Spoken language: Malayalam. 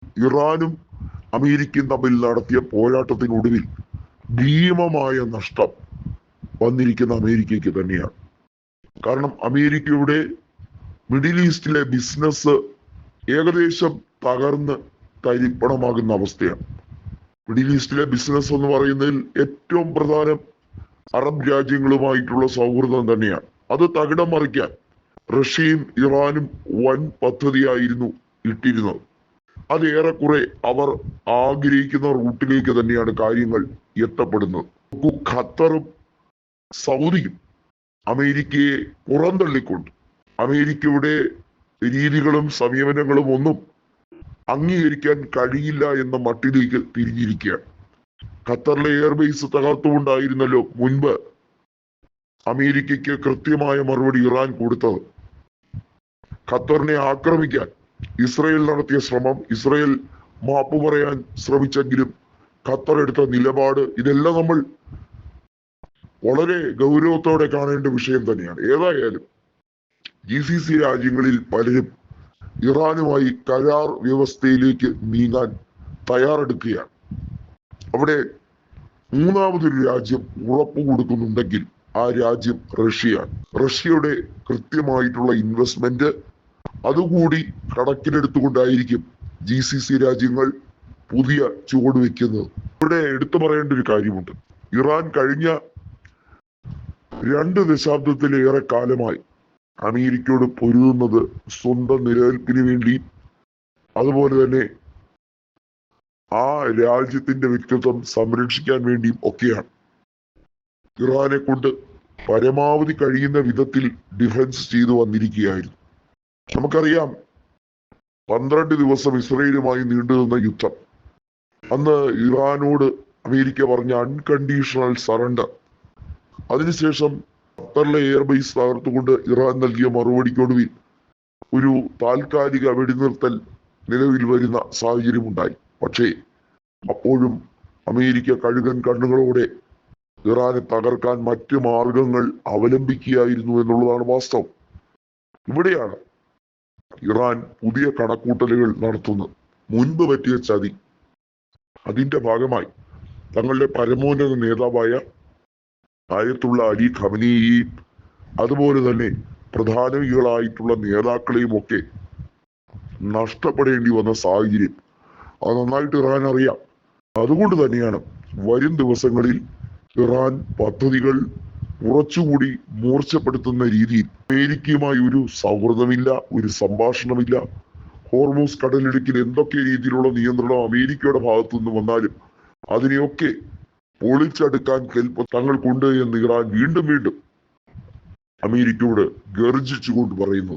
ഇറാനും അമേരിക്കയും തമ്മിൽ നടത്തിയ പോരാട്ടത്തിനൊടുവിൽ ഭീമമായ നഷ്ടം വന്നിരിക്കുന്ന അമേരിക്കയ്ക്ക് തന്നെയാണ്. കാരണം അമേരിക്കയുടെ മിഡിൽ ഈസ്റ്റിലെ ബിസിനസ് ഏകദേശം തകർന്ന് തരിപ്പണമാകുന്ന അവസ്ഥയാണ്. മിഡിൽ ഈസ്റ്റിലെ ബിസിനസ് എന്ന് പറയുന്നതിൽ ഏറ്റവും പ്രധാനം അറബ് രാജ്യങ്ങളുമായിട്ടുള്ള സൗഹൃദം തന്നെയാണ്. അത് തകിടം മറിക്കാൻ റഷ്യയും ഇറാനും വൻ പദ്ധതിയായിരുന്നു ഇട്ടിരുന്നത്. അത് ഏറെക്കുറെ അവർ ആഗ്രഹിക്കുന്ന റൂട്ടിലേക്ക് തന്നെയാണ് കാര്യങ്ങൾ എത്തപ്പെടുന്നത്. ഖത്തറും സൗദിയും അമേരിക്കയെ പുറന്തള്ളിക്കൊണ്ട് അമേരിക്കയുടെ രീതികളും സമീപനങ്ങളും ഒന്നും അംഗീകരിക്കാൻ കഴിയില്ല എന്ന മട്ടിലേക്ക് തിരിഞ്ഞിരിക്കുകയാണ്. ഖത്തറിലെ എയർബേസ് തകർത്തുകൊണ്ടായിരുന്നല്ലോ മുൻപ് അമേരിക്കയ്ക്ക് കൃത്യമായ മറുപടി ഇറാൻ കൊടുത്തത്. ഖത്തറിനെ ആക്രമിക്കാൻ ഇസ്രയേൽ നടത്തിയ ശ്രമം, ഇസ്രയേൽ മാപ്പ് പറയാൻ ശ്രമിച്ചെങ്കിലും ഖത്തർ എടുത്ത നിലപാട്, ഇതെല്ലാം നമ്മൾ വളരെ ഗൗരവത്തോടെ കാണേണ്ട വിഷയം തന്നെയാണ്. ഏതായാലും GCC രാജ്യങ്ങളിൽ പലരും ഇറാനുമായി കരാർ വ്യവസ്ഥയിലേക്ക് നീങ്ങാൻ തയ്യാറെടുക്കുകയാണ്. അവിടെ മൂന്നാമതൊരു രാജ്യം ഉറപ്പ് കൊടുക്കുന്നുണ്ടെങ്കിൽ ആ രാജ്യം റഷ്യയാണ്. റഷ്യയുടെ കൃത്യമായിട്ടുള്ള ഇൻവെസ്റ്റ്മെന്റ് അതുകൂടി കണക്കിലെടുത്തുകൊണ്ടായിരിക്കും GCC രാജ്യങ്ങൾ പുതിയ ചുവട് വെക്കുന്നത്. ഇവിടെ എടുത്തു പറയേണ്ട ഒരു കാര്യമുണ്ട്. ഇറാൻ കഴിഞ്ഞ 2 ദശാബ്ദത്തിലേറെ കാലമായി അമേരിക്കയോട് പൊരുതുന്നത് സ്വന്തം നിലനിൽപ്പിന് വേണ്ടി, അതുപോലെ തന്നെ ആ രാജ്യത്തിന്റെ വ്യക്തിത്വം സംരക്ഷിക്കാൻ വേണ്ടിയും ഒക്കെയാണ്. ഇറാനെ കൊണ്ട് പരമാവധി കഴിയുന്ന വിധത്തിൽ ഡിഫൻസ് ചെയ്തു വന്നിരിക്കുകയായിരുന്നു. നമുക്കറിയാം 12 ദിവസം ഇസ്രയേലുമായി നീണ്ടുനിന്ന യുദ്ധം. അന്ന് ഇറാനോട് അമേരിക്ക പറഞ്ഞ അൺകണ്ടീഷണൽ സറണ്ടർ. അതിനുശേഷം ഖത്തറിലെ എയർബേസ് തകർത്തുകൊണ്ട് ഇറാൻ നൽകിയ മറുപടിക്കൊടുവിൽ ഒരു താൽക്കാലിക വെടിനിർത്തൽ നിലവിൽ വരുന്ന സാഹചര്യം ഉണ്ടായി. പക്ഷേ അപ്പോഴും അമേരിക്ക കഴുകൻ കണ്ണുകളോടെ ഇറാനെ തകർക്കാൻ മറ്റ് മാർഗങ്ങൾ അവലംബിക്കുകയായിരുന്നു എന്നുള്ളതാണ് വാസ്തവം. ഇവിടെയാണ് ഇറാൻ പുതിയ കണക്കൂട്ടലുകൾ നടത്തുന്നത്. മുൻപ് പറ്റിയ ചതി, അതിന്റെ ഭാഗമായി തങ്ങളുടെ പരമോന്നത നേതാവായ ആയത്തുള്ള അലി ഖമനേയെയും അതുപോലെ തന്നെ പ്രധാനികളായിട്ടുള്ള നേതാക്കളെയും ഒക്കെ നഷ്ടപ്പെടേണ്ടി വന്ന സാഹചര്യം അത് നന്നായിട്ട് ഇറാൻ അറിയാം. അതുകൊണ്ട് തന്നെയാണ് വരും ദിവസങ്ങളിൽ ഇറാൻ പദ്ധതികൾ കുറച്ചുകൂടി മൂർച്ചപ്പെടുത്തുന്ന രീതിയിൽ അമേരിക്കയുമായി ഒരു സൗഹൃദമില്ല, ഒരു സംഭാഷണമില്ല. ഹോർമൂസ് കടലിടുക്കിൽ എന്തൊക്കെ രീതിയിലുള്ള നിയന്ത്രണം അമേരിക്കയുടെ ഭാഗത്തു നിന്ന് വന്നാലും അതിനെയൊക്കെ പൊളിച്ചെടുക്കാൻ കെൽപ്പ് തങ്ങൾക്കുണ്ട് എന്ന് ഇറാൻ വീണ്ടും വീണ്ടും അമേരിക്കയോട് ഗർജിച്ചുകൊണ്ട് പറയുന്നു.